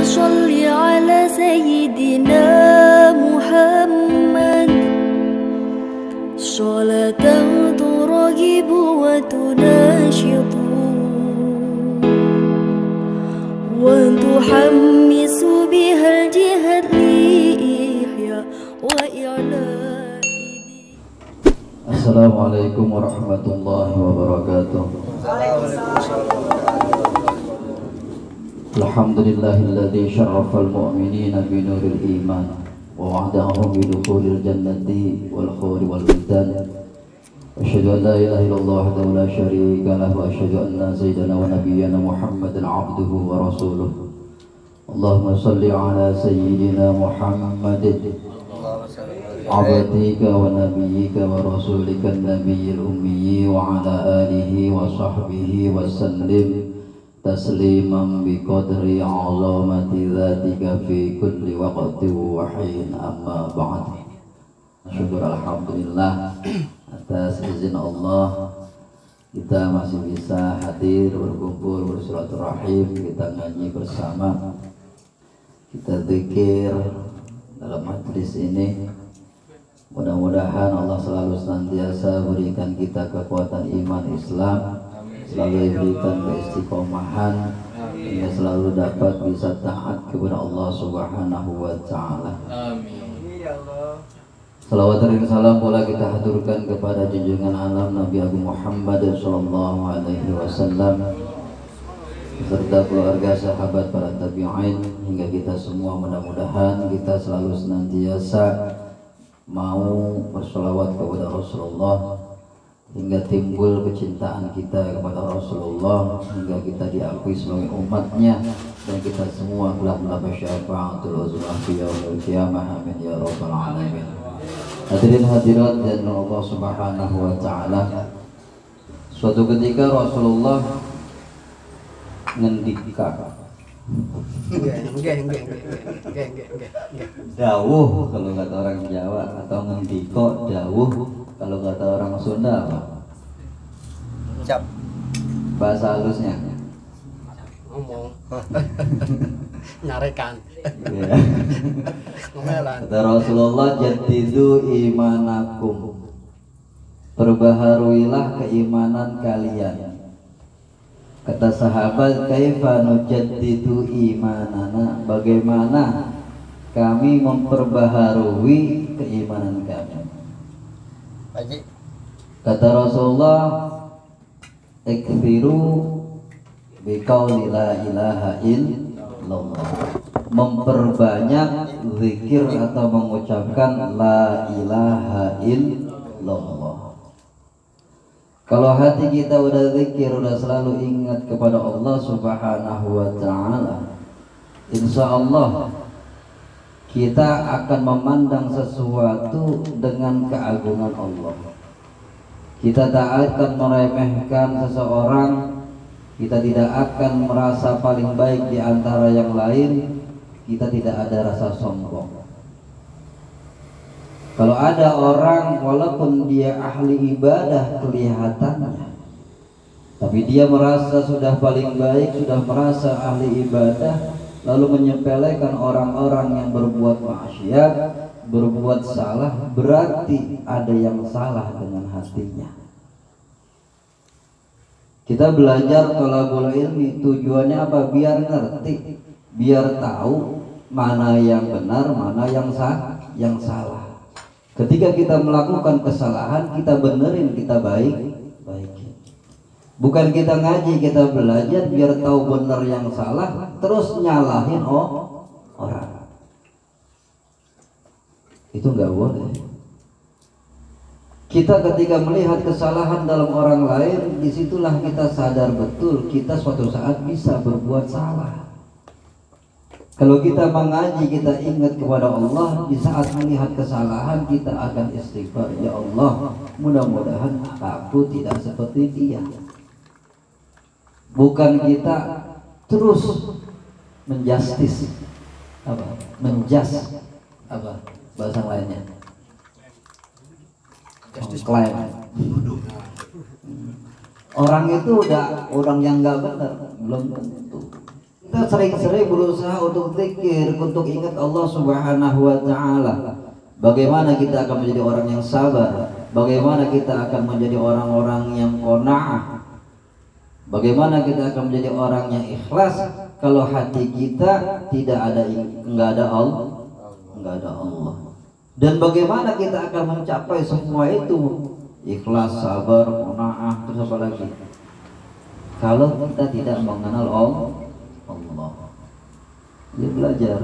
صل على سيدنا محمد صلاة ترغب وتناشط وتحمس بها الجهاد لإحياء وإعلاء. Assalamualaikum warahmatullahi wabarakatuh. Alhamdulillahilladzi syarrafal mu'minina bi nuril iman wa wa'adahum bi dukhulil jannati wal khawri wal bidan. Asyhadu an la ilaha illallah wahdahu la syarika lahu wa asyhadu anna sayyidana wa nabiyyana Muhammadan 'abduhu wa rasuluh. Allahumma shalli ala sayyidina Muhammadin abdika wa nabiyyika wa rasulika an-nabiyyil ummi wa ala alihi wa sahbihi wa sallim tasliman bi qadri 'azamati dzatika fi kulli waqtin wa hin, amma ba'd. Syukur alhamdulillah atas izin Allah kita masih bisa hadir berkumpul bersilaturahim, kita ngaji bersama, kita zikir dalam majlis ini. Mudah-mudahan Allah selalu senantiasa berikan kita kekuatan iman Islam, selalu berikan keistiqomahan, hingga selalu dapat bisa taat kepada Allah Subhanahu wa Ta'ala. Amin. Salawat dan salam pula kita haturkan kepada junjungan alam Nabi Agung Muhammad sallallahu alaihi wasallam beserta keluarga, sahabat, para tabi'in, hingga kita semua. Mudah-mudahan kita selalu senantiasa mau bersolawat kepada Rasulullah hingga timbul kecintaan kita kepada Rasulullah, hingga kita diakui sebagai umatnya dan kita semua kelak mendapat syafaatul uzma fi yaumil qiyamah. Amin ya rabbal alamin. Hadirin hadirat dan Allah Subhanahu wa Ta'ala, suatu ketika Rasulullah ngendika dawuh kalau kata orang Jawa, atau ngendiko dawuh kalau kata orang Sunda apa? Cap. Bahasa halusnya ngomong nyarekan. Kata Rasulullah, jadidu imanakum, perbaharuilah keimanan kalian. Kata sahabat, kaifa nujaddidu imanana, bagaimana kami memperbaharui keimanan kami? Kata Rasulullah, ikfiru biqauli la ilaha illallah, memperbanyak zikir atau mengucapkan la ilaha illallah. Kalau hati kita udah zikir, udah selalu ingat kepada Allah Subhanahu wa Ta'ala, insya Allah kita akan memandang sesuatu dengan keagungan Allah. Kita tak akan meremehkan seseorang, kita tidak akan merasa paling baik di antara yang lain, kita tidak ada rasa sombong. Kalau ada orang walaupun dia ahli ibadah kelihatannya, tapi dia merasa sudah paling baik, sudah merasa ahli ibadah, lalu menyepelekan orang-orang yang berbuat maksiat, berbuat salah, berarti ada yang salah dengan hatinya. Kita belajar thalabul ilmi tujuannya apa? Biar ngerti, biar tahu mana yang benar, mana yang salah. Ketika kita melakukan kesalahan, kita benerin, kita baiki. Bukan kita ngaji, kita belajar biar tahu benar yang salah, terus nyalahin orang. Itu nggak boleh. Kita ketika melihat kesalahan dalam orang lain, disitulah kita sadar betul kita suatu saat bisa berbuat salah. Kalau kita mengaji, kita ingat kepada Allah, di saat melihat kesalahan kita akan istighfar, ya Allah, mudah-mudahan aku tidak seperti dia. Bukan kita terus menjustis, bahasa lainnya, klaim. Orang itu udah orang yang nggak benar, belum tentu. Kita sering-sering berusaha untuk zikir, untuk ingat Allah Subhanahu wa taala. Bagaimana kita akan menjadi orang yang sabar? Bagaimana kita akan menjadi orang-orang yang qanaah? Bagaimana kita akan menjadi orang yang ikhlas kalau hati kita enggak ada Allah? Dan bagaimana kita akan mencapai semua itu? Ikhlas, sabar, qanaah, terus apa lagi? Kalau kita tidak mengenal Allah. Dia belajar,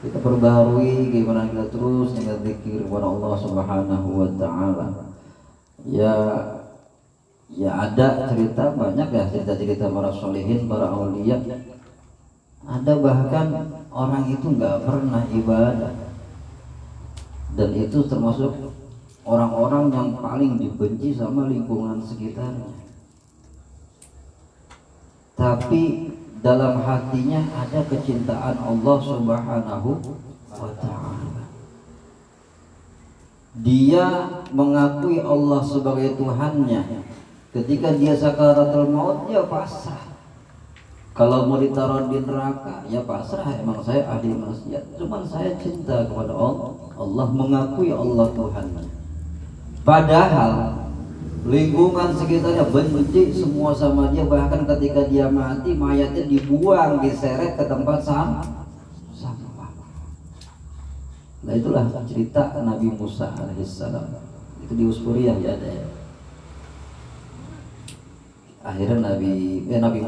kita perbaharui gimana kita terus ingat zikir kepada Allah Subhanahu wa taala. Ya ada cerita banyak ya, cerita-cerita para sholihin, para aulia. Ada bahkan orang itu nggak pernah ibadah, dan itu termasuk orang-orang yang paling dibenci sama lingkungan sekitarnya. Tapi dalam hatinya ada kecintaan Allah Subhanahu wa ta'ala. Dia mengakui Allah sebagai Tuhannya. Ketika dia sakaratul maut, dia pasrah. Kalau mau ditaruh di neraka, ya pasrah. Emang saya ahli maksiat, cuman saya cinta kepada Allah. Allah mengakui Allah Tuhannya. Padahal lingkungan sekitarnya benci semua sama dia. Bahkan ketika dia mati, mayatnya dibuang, diseret ke tempat sampah. Nah itulah cerita Nabi Musa alaihissalam. Itu di Uspuriyah ya ada ya. Akhirnya Nabi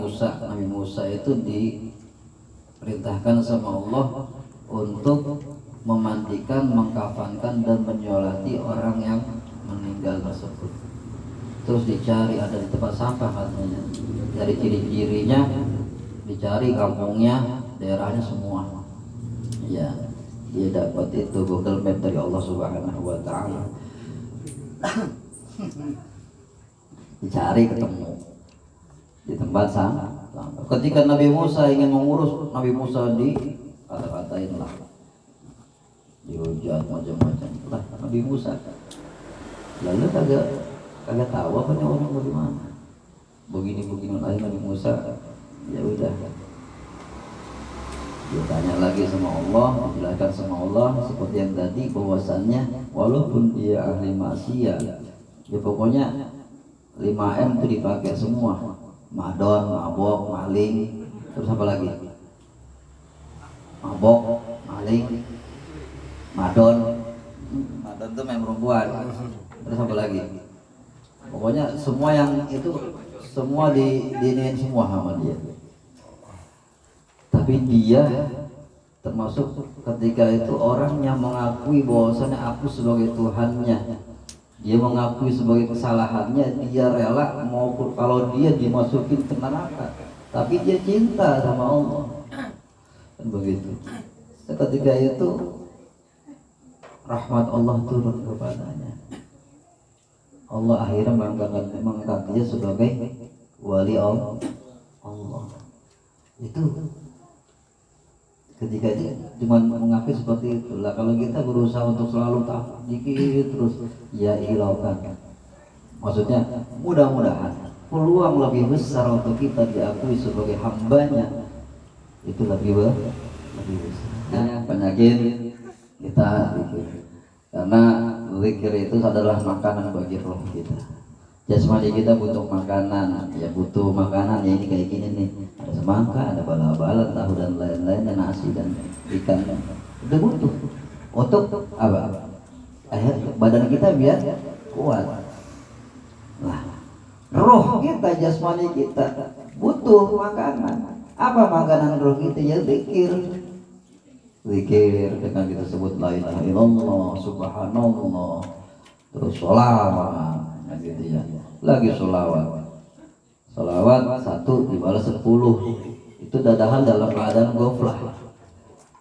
Musa itu diperintahkan sama Allah untuk memandikan, mengkafankan dan menyolati orang yang meninggal tersebut. Terus dicari, ada di tempat sampah katanya. Dari ciri-cirinya dicari, kampungnya, daerahnya semua. Ya, dia dapat itu Google Map dari Allah Subhanahu wa taala. Dicari, ketemu di tempat sampah. Ketika Nabi Musa ingin mengurus, Nabi Musa kata-katain lah, dihujat macam-macam lah Nabi Musa. Lalu kagak tahu apa nih orang bagaimana begini lagi Nabi Musa. Ya udah, dia tanya lagi sama Allah, dijelaskan sama Allah seperti yang tadi, bahwasannya walaupun dia ahli maksiat, ya pokoknya 5M itu dipakai semua. Madon, mabok, maling, terus apa lagi? Mabok, maling, madon itu main perempuan, terus apa lagi? Pokoknya semua yang itu semua diinin semua sama dia. Tapi dia termasuk ketika itu orang yang mengakui bahwasanya aku sebagai Tuhannya. Dia mengakui sebagai kesalahannya, dia rela maupun kalau dia dimasukin ke neraka, tapi dia cinta sama Allah. Dan begitu. Ketika itu rahmat Allah turun kepadanya. Allah akhirnya mengangkat dia sebagai wali Allah. Itu ketika itu cuma mengakui seperti itulah. Kalau kita berusaha untuk selalu dikit terus, ya hiraukan. Maksudnya mudah-mudahan peluang lebih besar untuk kita diakui sebagai hambanya itu lebih besar. Nah, penyakit kita zikir, karena zikir itu adalah makanan bagi roh kita. Jasmani kita butuh makanan, ya butuh makanan ya ini kayak gini nih, ada semangka, ada bala-bala, tahu dan lain-lain, dan nasi dan ikan, itu butuh untuk apa? Badan kita biar kuat. Nah, roh kita, jasmani kita butuh makanan. Apa makanan roh kita? Ya zikir. Zikir dengan kita sebut la ilaha illallah, subhanallah, terus sholawat. Gitu ya. Lagi sholawat satu dibalas 10. Itu dadahan dalam keadaan ghaflah.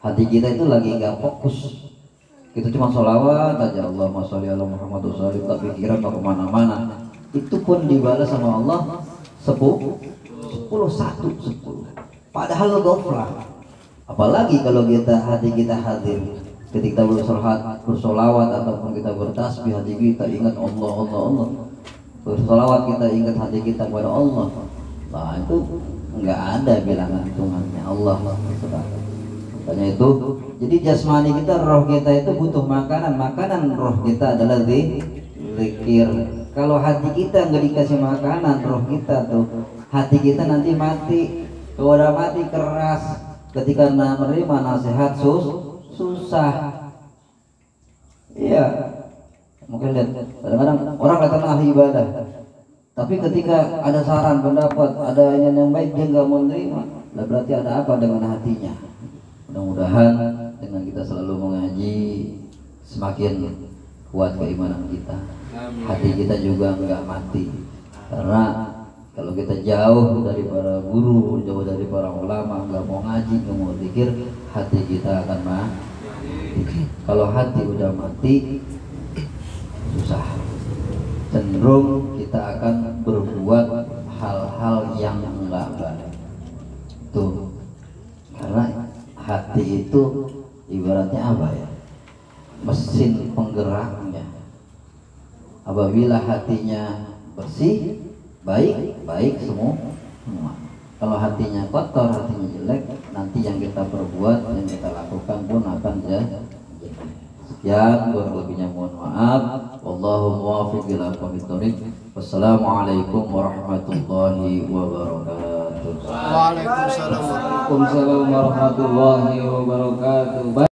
Hati kita itu lagi nggak fokus, kita cuma sholawat aja, Allahumma sholli ala Muhammad wa sallim, tapi pikiran mau kemana-mana. Itu pun dibalas sama Allah 10. Padahal ghaflah. Apalagi kalau hati kita hadir ketika bersolawat ataupun kita bertasbih, hati kita ingat Allah. Bersolawat kita ingat hati kita kepada Allah. Nah itu nggak ada bilangan hitungannya Allah. Makanya itu, jadi jasmani kita, roh kita itu butuh makanan. Makanan roh kita adalah zikir. Kalau hati kita nggak dikasih makanan, roh kita tuh, hati kita nanti mati. Kalau udah mati keras, ketika menerima nasihat susah. Iya, mungkin lihat kadang-kadang orang datang ahli ibadah, tapi ketika ada saran, pendapat, ada yang baik dia nggak mau menerima. Lah berarti ada apa dengan hatinya? Mudah-mudahan dengan kita selalu mengaji semakin kuat keimanan kita. Hati kita juga nggak mati. Karena kalau kita jauh dari para guru, jauh dari para ulama, nggak mau ngaji, nggak mau zikir, hati kita akan mati. Kalau hati udah mati, susah. Cenderung kita akan berbuat hal-hal yang enggak baik. Tuh, karena hati itu ibaratnya apa ya? Mesin penggeraknya. Apabila hatinya bersih, baik semua. Kalau hatinya kotor, hatinya jelek, nanti yang kita perbuat, yang kita lakukan pun akan jelek. Sekian, kurang lebihnya mohon maaf. Wallahu muwaffiq ila aqwamit thoriq. Wassalamualaikum warahmatullahi wabarakatuh. Waalaikumsalam warahmatullahi wabarakatuh.